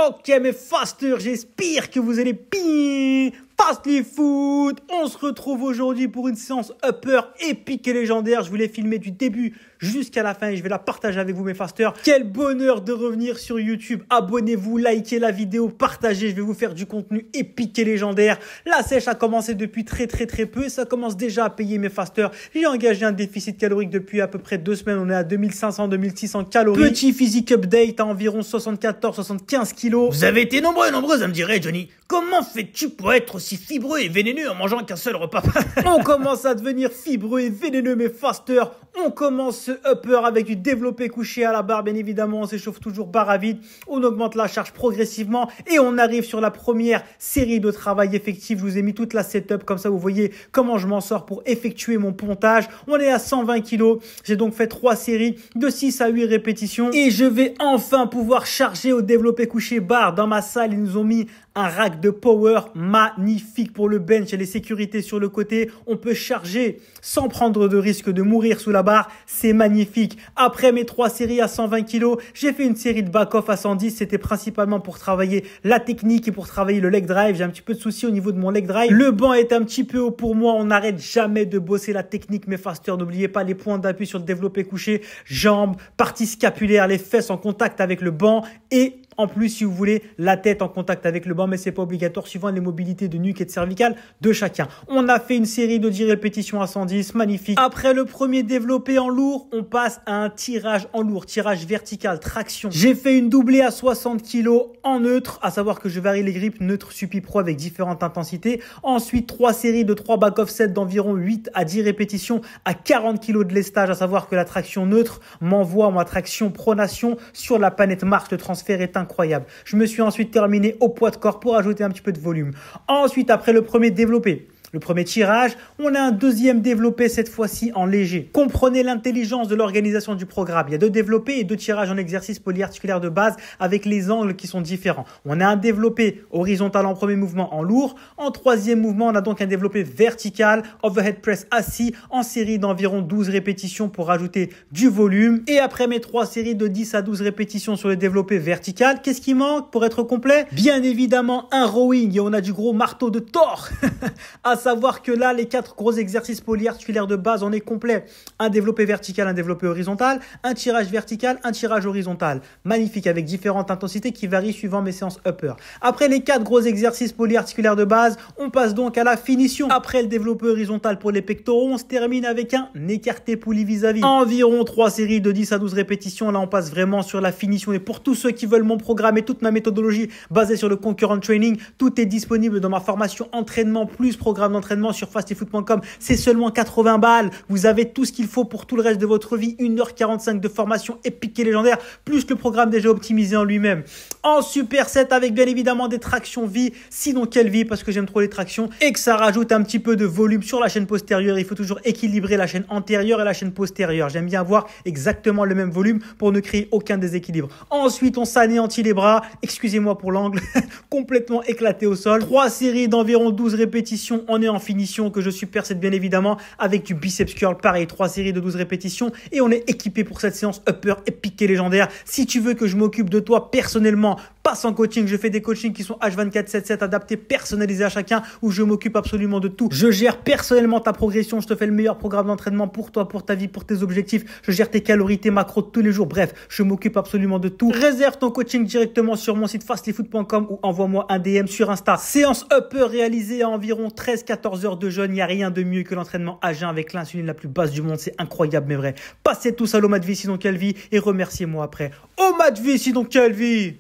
Ok mes fasters, j'espère que vous allez bien. Fast les foot. On se retrouve aujourd'hui pour une séance upper épique et légendaire. Je voulais filmer du début jusqu'à la fin et je vais la partager avec vous mes fasters. Quel bonheur de revenir sur YouTube. Abonnez-vous, likez la vidéo, partagez. Je vais vous faire du contenu épique et légendaire. La sèche a commencé depuis très peu et ça commence déjà à payer mes fasters. J'ai engagé un déficit calorique depuis à peu près 2 semaines. On est à 2500-2600 calories. Petit physique update à environ 74-75 kilos. Vous avez été nombreux et nombreuses à me dire, hey Johnny, comment fais-tu pour être aussi fibreux et vénéneux en mangeant qu'un seul repas? On commence à devenir fibreux et vénéneux mes fasters. On commence ce upper avec du développé couché à la barre, bien évidemment. On s'échauffe toujours barre à vide. On augmente la charge progressivement et on arrive sur la première série de travail effectif. Je vous ai mis toute la setup comme ça. Vous voyez comment je m'en sors pour effectuer mon pontage. On est à 120 kilos. J'ai donc fait 3 séries de 6 à 8 répétitions et je vais enfin pouvoir charger au développé couché barre. Dans ma salle, ils nous ont mis un rack de power magnifique pour le bench et les sécurités sur le côté. On peut charger sans prendre de risque de mourir sous la barre. C'est magnifique. Après mes 3 séries à 120 kg, j'ai fait une série de back-off à 110. C'était principalement pour travailler la technique et pour travailler le leg drive. J'ai un petit peu de soucis au niveau de mon leg drive. Le banc est un petit peu haut pour moi. On n'arrête jamais de bosser la technique, mes fasters. N'oubliez pas les points d'appui sur le développé couché. Jambes, partie scapulaire, les fesses en contact avec le banc et en plus, si vous voulez, la tête en contact avec le banc, mais c'est pas obligatoire suivant les mobilités de nuque et de cervicale de chacun. On a fait une série de 10 répétitions à 110, magnifique. Après le premier développé en lourd, on passe à un tirage en lourd, tirage vertical, traction. J'ai fait une doublée à 60 kg en neutre, à savoir que je varie les grips neutre, supi pro avec différentes intensités. Ensuite, 3 séries de 3 back offset d'environ 8 à 10 répétitions à 40 kg de lestage, à savoir que la traction neutre m'envoie ma traction pronation sur la planète Mars. Le transfert est incroyable. Je me suis ensuite terminé au poids de corps pour ajouter un petit peu de volume. Ensuite, après le premier développé, le premier tirage, on a un deuxième développé, cette fois-ci en léger. Comprenez l'intelligence de l'organisation du programme. Il y a 2 développés et 2 tirages en exercice polyarticulaire de base avec les angles qui sont différents. On a un développé horizontal en premier mouvement en lourd. En troisième mouvement, on a donc un développé vertical, overhead press assis en série d'environ 12 répétitions pour ajouter du volume. Et après mes 3 séries de 10 à 12 répétitions sur le développé vertical, qu'est-ce qui manque pour être complet? Bien évidemment, un rowing et on a du gros marteau de Thor. À savoir que là, les 4 gros exercices polyarticulaires de base, on est complet. Un développé vertical, un développé horizontal, un tirage vertical, un tirage horizontal. Magnifique, avec différentes intensités qui varient suivant mes séances upper. Après les 4 gros exercices polyarticulaires de base, on passe donc à la finition. Après le développé horizontal pour les pectoraux, on se termine avec un écarté poulie vis-à-vis. Environ 3 séries de 10 à 12 répétitions. Là, on passe vraiment sur la finition. Et pour tous ceux qui veulent mon programme et toute ma méthodologie basée sur le concurrent training, tout est disponible dans ma formation entraînement plus programme d'entraînement sur fastlyfoot.com. C'est seulement 80 balles. Vous avez tout ce qu'il faut pour tout le reste de votre vie. 1h45 de formation épique et légendaire, plus le programme déjà optimisé en lui-même. En superset avec bien évidemment des tractions vie. Sinon, quelle vie, parce que j'aime trop les tractions et que ça rajoute un petit peu de volume sur la chaîne postérieure. Il faut toujours équilibrer la chaîne antérieure et la chaîne postérieure. J'aime bien avoir exactement le même volume pour ne créer aucun déséquilibre. Ensuite, on s'anéantit les bras. Excusez-moi pour l'angle. Complètement éclaté au sol. 3 séries d'environ 12 répétitions. On est en finition que je supersète bien évidemment avec du biceps curl. Pareil, 3 séries de 12 répétitions et on est équipé pour cette séance upper épique et légendaire. Si tu veux que je m'occupe de toi personnellement, pas sans coaching, je fais des coachings qui sont H24/7/7 adaptés, personnalisés à chacun, où je m'occupe absolument de tout. Je gère personnellement ta progression, je te fais le meilleur programme d'entraînement pour toi, pour ta vie, pour tes objectifs. Je gère tes calories, tes macros tous les jours. Bref, je m'occupe absolument de tout. Réserve ton coaching directement sur mon site fastlyfoot.com ou envoie-moi un DM sur Insta. Séance upper réalisée à environ 13-14 heures de jeûne. Il n'y a rien de mieux que l'entraînement à jeun avec l'insuline la plus basse du monde. C'est incroyable mais vrai. Passez tous à l'Omat Vie, sinon quelle vie, et remerciez-moi après. Omat Vie, sinon quelle vie.